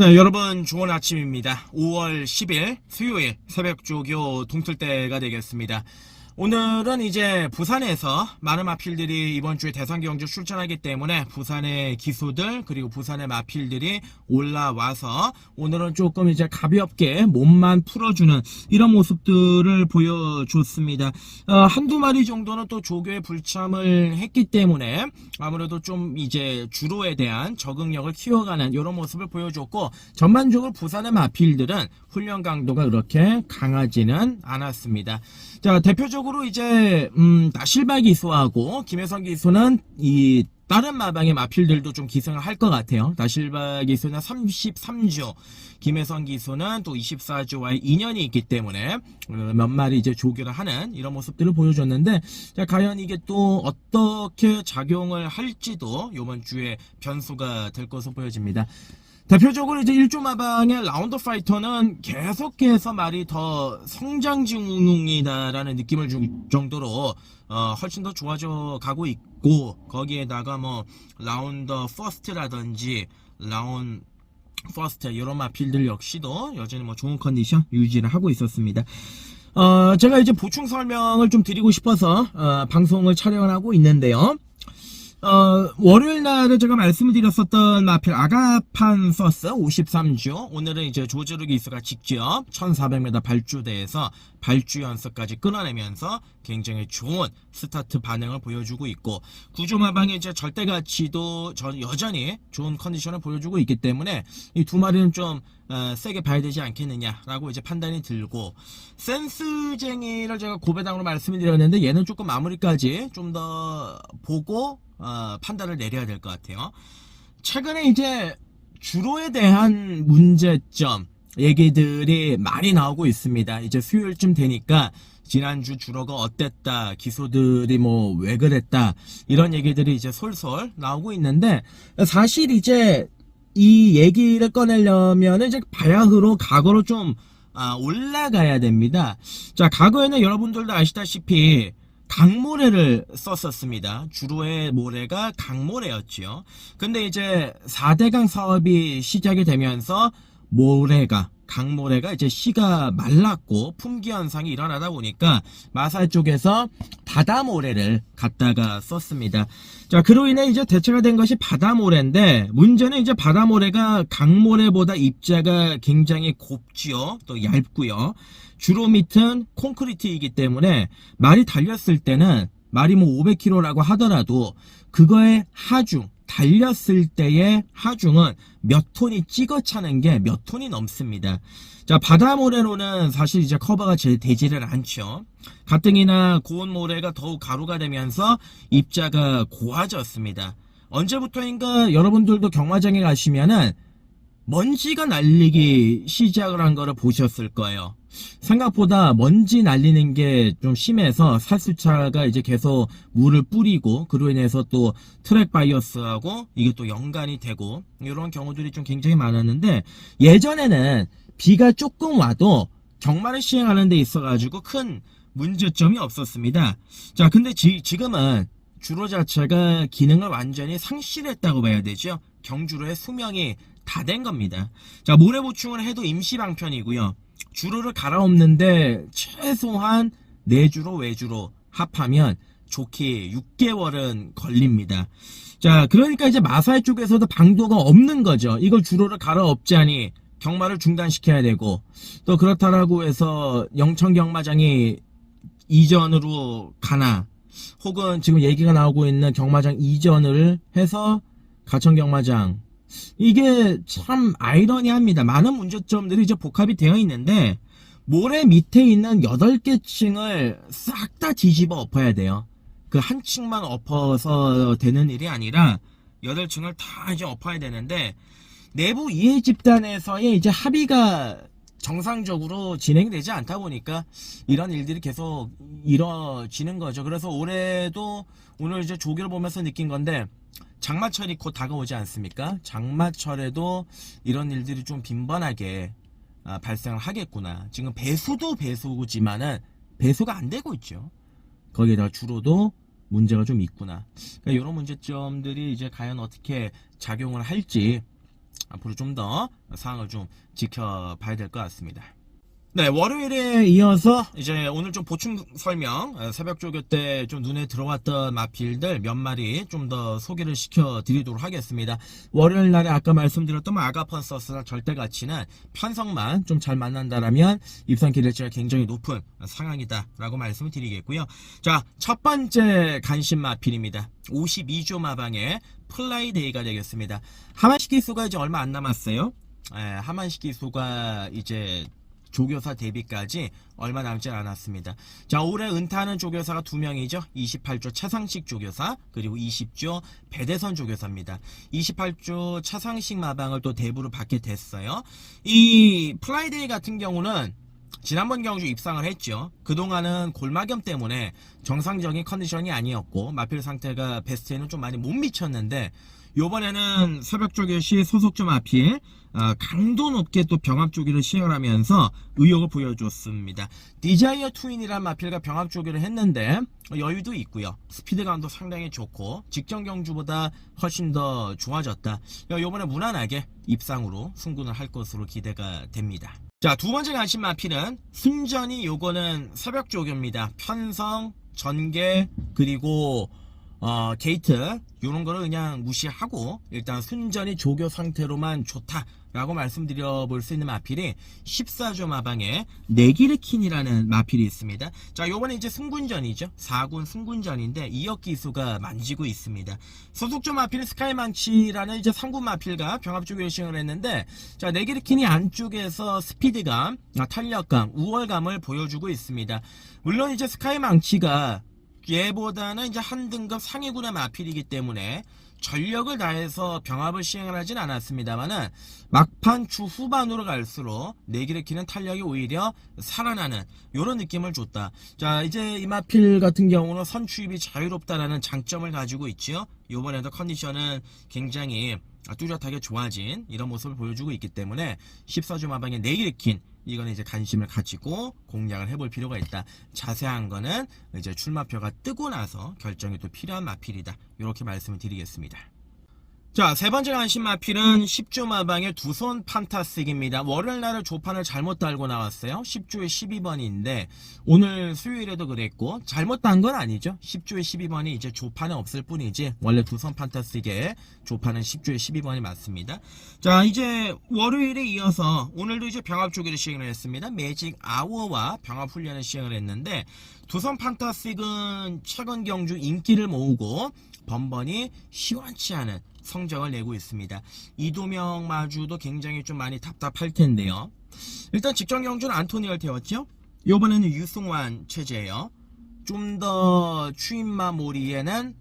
네, 여러분 좋은 아침입니다. 5월 10일 수요일 새벽 조교 동틀 때가 되겠습니다. 오늘은 이제 부산에서 많은 마필들이 이번 주에 대상경주 출전하기 때문에 부산의 기수들 그리고 부산의 마필들이 올라와서 오늘은 조금 이제 가볍게 몸만 풀어주는 이런 모습들을 보여줬습니다. 한두 마리 정도는 또 조교에 불참을 했기 때문에 아무래도 좀 이제 주로에 대한 적응력을 키워가는 이런 모습을 보여줬고, 전반적으로 부산의 마필들은 훈련 강도가 그렇게 강하지는 않았습니다. 자, 대표적으로 이제 나실바 기수하고 김혜성 기수는 이 다른 마방의 마필들도 좀 기승을 할 것 같아요. 나실바 기수는 33주, 김혜성 기수는 또 24주와의 인연이 있기 때문에 몇 마리 이제 조교를 하는 이런 모습들을 보여줬는데, 자, 과연 이게 또 어떻게 작용을 할지도 이번 주에 변수가 될 것으로 보여집니다. 대표적으로 이제 1조 마방의 라운드 파이터는 계속해서 말이 더 성장 중이다라는 느낌을 줄 정도로 훨씬 더 좋아져 가고 있고, 거기에다가 뭐 라운더 퍼스트라든지 라운 퍼스트 이런 마필들 역시도 여전히 뭐 좋은 컨디션 유지를 하고 있었습니다. 제가 이제 보충 설명을 좀 드리고 싶어서 방송을 촬영을 하고 있는데요. 월요일 날에 제가 말씀을 드렸었던 마필 아가판서스 53주, 오늘은 이제 조즈르 기수가 직접 1400m 발주대에서 발주 연습까지 끊어내면서 굉장히 좋은 스타트 반응을 보여주고 있고, 구조마방의 이제 절대가치도 여전히 좋은 컨디션을 보여주고 있기 때문에 이 두 마리는 좀 세게 봐야 되지 않겠느냐라고 이제 판단이 들고, 센스쟁이를 제가 고배당으로 말씀을 드렸는데 얘는 조금 마무리까지 좀 더 보고 판단을 내려야 될 것 같아요. 최근에 이제 주로에 대한 문제점 얘기들이 많이 나오고 있습니다. 이제 수요일쯤 되니까 지난주 주로가 어땠다, 기수들이 뭐 왜 그랬다, 이런 얘기들이 이제 솔솔 나오고 있는데, 사실 이제 이 얘기를 꺼내려면 이제 바야흐로 과거로 좀 올라가야 됩니다. 자, 과거에는 여러분들도 아시다시피 강모래를 썼었습니다. 주로의 모래가 강모래였지요. 근데 이제 4대강 사업이 시작이 되면서 강모래가 이제 씨가 말랐고 품귀 현상이 일어나다 보니까 마살 쪽에서 바다모래를 갖다가 썼습니다. 자, 그로 인해 이제 대체가 된 것이 바다모래인데, 문제는 이제 바다모래가 강모래보다 입자가 굉장히 곱지요. 또 얇고요. 주로 밑은 콘크리트이기 때문에 말이 달렸을 때는, 말이 뭐 500kg라고 하더라도 그거의 하중, 달렸을 때의 하중은 몇 톤이 찍어차는 게 몇 톤이 넘습니다. 자, 바다모래로는 사실 이제 커버가 되지를 않죠. 가뜩이나 고온 모래가 더욱 가루가 되면서 입자가 고와졌습니다. 언제부터인가 여러분들도 경마장에 가시면은 먼지가 날리기 시작을 한 거를 보셨을 거예요. 생각보다 먼지 날리는 게 좀 심해서 살수차가 이제 계속 물을 뿌리고, 그로 인해서 또 트랙 바이어스하고 이게 또 연관이 되고, 이런 경우들이 좀 굉장히 많았는데, 예전에는 비가 조금 와도 경마를 시행하는 데 있어가지고 큰 문제점이 없었습니다. 자, 근데 지금은 주로 자체가 기능을 완전히 상실했다고 봐야 되죠. 경주로의 수명이 다 된 겁니다. 자, 모래 보충을 해도 임시 방편이고요. 주로를 갈아엎는데 최소한 내주로 외주로 합하면 좋게 6개월은 걸립니다. 자, 그러니까 이제 마사이 쪽에서도 방도가 없는 거죠. 이걸 주로를 갈아엎자니 경마를 중단시켜야 되고, 또 그렇다라고 해서 영천 경마장이 이전으로 가나, 혹은 지금 얘기가 나오고 있는 경마장 이전을 해서 가천 경마장, 이게 참 아이러니합니다. 많은 문제점들이 이제 복합이 되어 있는데, 모래 밑에 있는 8개 층을 싹 다 뒤집어 엎어야 돼요. 그 한 층만 엎어서 되는 일이 아니라 8층을 다 이제 엎어야 되는데, 내부 이해 집단에서의 이제 합의가 정상적으로 진행되지 않다 보니까 이런 일들이 계속 이뤄지는 거죠. 그래서 올해도 오늘 이제 조교를 보면서 느낀 건데, 장마철이 곧 다가오지 않습니까? 장마철에도 이런 일들이 좀 빈번하게 발생을 하겠구나. 지금 배수도 배수지만은 배수가 안 되고 있죠. 거기에다가 주로도 문제가 좀 있구나. 그러니까 이런 문제점들이 이제 과연 어떻게 작용을 할지 앞으로 좀 더 상황을 좀 지켜봐야 될 것 같습니다. 네, 월요일에 이어서 이제 오늘 좀 보충 설명, 새벽 조교 때 좀 눈에 들어왔던 마필들 몇 마리 좀 더 소개를 시켜드리도록 하겠습니다. 월요일 날에 아까 말씀드렸던 아가펀서스나 절대가치는 편성만 좀 잘 만난다라면 입상 기대치가 굉장히 높은 상황이다라고 말씀을 드리겠고요. 자, 첫 번째 간신 마필입니다. 52조 마방의 플라이데이가 되겠습니다. 하만식 기수가 이제 얼마 안 남았어요. 하만식 기수가 이제 조교사 데뷔까지 얼마 남지 않았습니다. 자, 올해 은퇴하는 조교사가 2명이죠. 28조 차상식 조교사, 그리고 20조 배대선 조교사입니다. 28조 차상식 마방을 또 대부로 받게 됐어요. 이 플라이데이 같은 경우는 지난번 경주 입상을 했죠. 그동안은 골마겸 때문에 정상적인 컨디션이 아니었고 마필 상태가 베스트에는 좀 많이 못 미쳤는데, 요번에는 새벽조교시 소속조 마필 강도 높게 또 병합조기를 시행하면서 의욕을 보여줬습니다. 디자이어 투인이란 마필과 병합조기를 했는데 여유도 있고요. 스피드감도 상당히 좋고 직전 경주보다 훨씬 더 좋아졌다. 요번에 무난하게 입상으로 승군을 할 것으로 기대가 됩니다. 자, 두 번째 간신 마필은 순전히 요거는 새벽조교입니다. 편성, 전개, 그리고 게이트 요런 거를 그냥 무시하고 일단 순전히 조교 상태로만 좋다라고 말씀드려 볼 수 있는 마필이 14조 마방에 네기르킨이라는 마필이 있습니다. 자, 요번에 이제 승군전이죠. 4군 승군전인데 2억 기수가 만지고 있습니다. 소속조 마필 스카이망치라는 이제 3군 마필과 병합조교를 시행을 했는데, 자, 네기르킨이 안쪽에서 스피드감, 탄력감, 우월감을 보여주고 있습니다. 물론 이제 스카이망치가 얘보다는 이제 한 등급 상위군의 마필이기 때문에 전력을 다해서 병합을 시행을 하진 않았습니다만은 막판 후반으로 갈수록 네기르키는 탄력이 오히려 살아나는 이런 느낌을 줬다. 자, 이제 이 마필 같은 경우는 선추입이 자유롭다라는 장점을 가지고 있죠. 이번에도 컨디션은 굉장히 뚜렷하게 좋아진 이런 모습을 보여주고 있기 때문에 14조 마방의 네기르킨, 이거는 이제 관심을 가지고 공략을 해볼 필요가 있다. 자세한 거는 이제 출마표가 뜨고 나서 결정이 또 필요한 마필이다. 이렇게 말씀을 드리겠습니다. 자, 세 번째 간신 마필은 10조 마방의 두손 판타스틱입니다. 월요일 날을 조판을 잘못 달고 나왔어요. 10조에 12번인데 오늘 수요일에도 그랬고 잘못 단 건 아니죠. 10조에 12번이 이제 조판은 없을 뿐이지 원래 두손 판타스틱의 조판은 10조에 12번이 맞습니다. 자, 이제 월요일에 이어서 오늘도 이제 병합조기를 시행을 했습니다. 매직 아워와 병합 훈련을 시행을 했는데, 두손 판타스틱은 최근 경주 인기를 모으고 번번이 시원치 않은 성적을 내고 있습니다. 이도명 마주도 굉장히 좀 많이 답답할 텐데요. 일단 직전 경주는 안토니를 태웠죠. 이번에는 유승환 체제예요. 좀 더 추임마 모리에는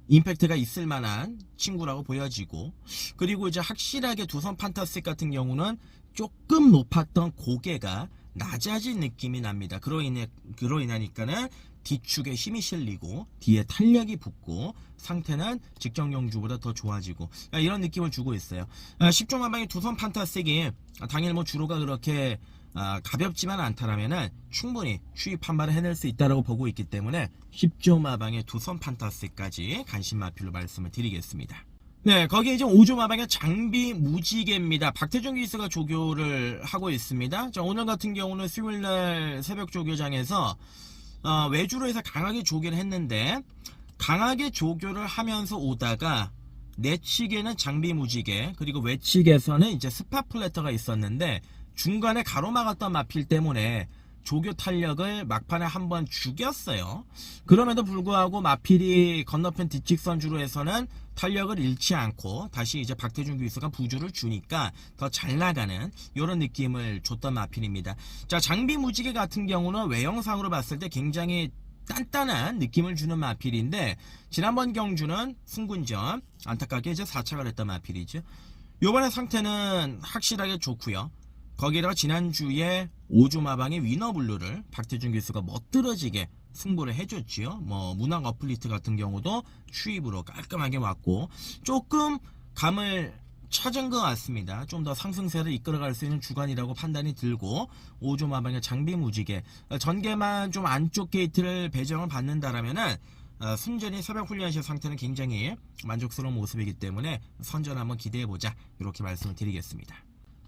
임팩트가 있을 만한 친구라고 보여지고, 그리고 이제 확실하게 두선 판타스틱 같은 경우는 조금 높았던 고개가 낮아진 느낌이 납니다. 그로 인하니까는 뒤축에 힘이 실리고 뒤에 탄력이 붙고 상태는 직전 경주보다 더 좋아지고 이런 느낌을 주고 있어요. 10조 마방의 두선 판타스틱이 당일 뭐 주로가 그렇게 가볍지만 않다라면은 충분히 추입 판발을 해낼 수 있다라고 보고 있기 때문에 10조 마방의 두선 판타스틱까지 간신 마필로 말씀을 드리겠습니다. 네, 거기에 이제 5조 마방의 장비 무지개입니다. 박태준 기수가 조교를 하고 있습니다. 자, 오늘 같은 경우는 수요일날 새벽 조교장에서 외주로 해서 강하게 조교를 했는데, 강하게 조교를 하면서 오다가 내측에는 장비 무지개, 그리고 외측에서는 이제 스파 플래터가 있었는데 중간에 가로막았던 마필 때문에 조교 탄력을 막판에 한번 죽였어요. 그럼에도 불구하고 마필이 건너편 뒷직선주로 해서는 탄력을 잃지 않고 다시 이제 박태준 기수가 부주를 주니까 더 잘 나가는 이런 느낌을 줬던 마필입니다. 자, 장비 무지개 같은 경우는 외형상으로 봤을 때 굉장히 단단한 느낌을 주는 마필인데, 지난번 경주는 승군전 안타깝게 이제 4착을 했던 마필이죠. 요번에 상태는 확실하게 좋고요. 거기다가 지난주에 5조 마방의 위너블루를 박태준 기수가 멋들어지게 승부를 해줬지요. 뭐 문항 어플리트 같은 경우도 추입으로 깔끔하게 왔고 조금 감을 찾은 것 같습니다. 좀 더 상승세를 이끌어갈 수 있는 주간이라고 판단이 들고, 5조 마방의 장비 무지개 전개만 좀 안쪽 게이트를 배정을 받는다라면은 순전히 새벽 훈련 시 상태는 굉장히 만족스러운 모습이기 때문에 선전 한번 기대해보자, 이렇게 말씀을 드리겠습니다.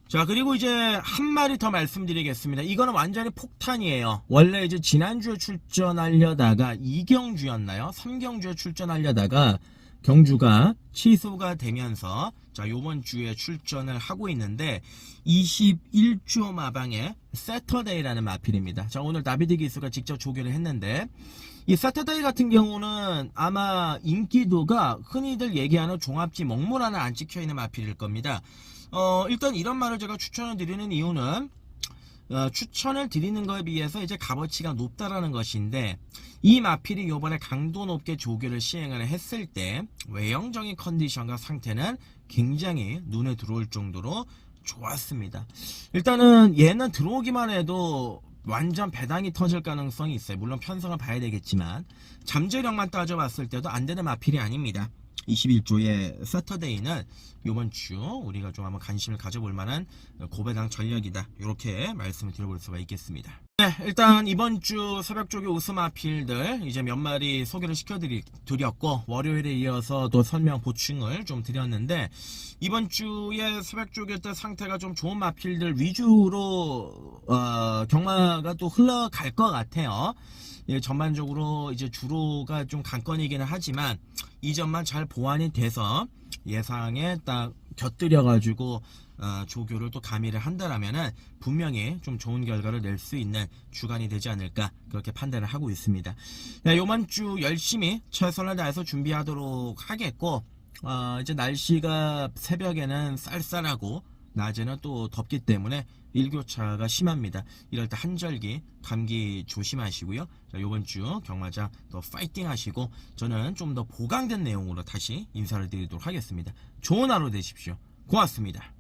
자, 그리고 이제 한 마리 더 말씀드리겠습니다. 이거는 완전히 폭탄이에요. 원래 이제 지난주에 출전하려다가 2경주였나요? 3경주에 출전하려다가 경주가 취소가 되면서 자, 요번 주에 출전을 하고 있는데 21조 마방의 세터데이라는 마필입니다. 자, 오늘 나비드 기수가 직접 조교를 했는데 이 세터데이 같은 경우는 아마 인기도가 흔히들 얘기하는 종합지 먹물 하나 안 찍혀있는 마필일 겁니다. 일단 이런 말을 제가 추천을 드리는 이유는 추천을 드리는 거에 비해서 이제 값어치가 높다라는 것인데, 이 마필이 요번에 강도 높게 조교를 시행을 했을 때 외형적인 컨디션과 상태는 굉장히 눈에 들어올 정도로 좋았습니다. 일단은 얘는 들어오기만 해도 완전 배당이 터질 가능성이 있어요. 물론 편성을 봐야 되겠지만 잠재력만 따져봤을 때도 안 되는 마필이 아닙니다. 21조의 세터데이는 이번 주 우리가 좀 한번 관심을 가져볼 만한 고배당 전략이다, 이렇게 말씀을 드려볼 수가 있겠습니다. 네, 일단 이번 주 새벽조교 우스마필들 이제 몇 마리 소개를 시켜드렸고, 월요일에 이어서 또 설명 보충을 좀 드렸는데, 이번 주에 새벽조교 때 상태가 좀 좋은 마필들 위주로 경마가 또 흘러갈 것 같아요. 예, 전반적으로 이제 주로가 좀 관건이기는 하지만 이 점만 잘 보완이 돼서 예상에 딱 곁들여가지고 조교를 또 가미를 한다라면은 분명히 좀 좋은 결과를 낼 수 있는 주간이 되지 않을까, 그렇게 판단을 하고 있습니다. 네, 요번 주 열심히 최선을 다해서 준비하도록 하겠고, 이제 날씨가 새벽에는 쌀쌀하고 낮에는 또 덥기 때문에 일교차가 심합니다. 이럴 때 한절기 감기 조심하시고요. 자, 요번 주 경마장 또 파이팅 하시고, 저는 좀 더 보강된 내용으로 다시 인사를 드리도록 하겠습니다. 좋은 하루 되십시오. 고맙습니다.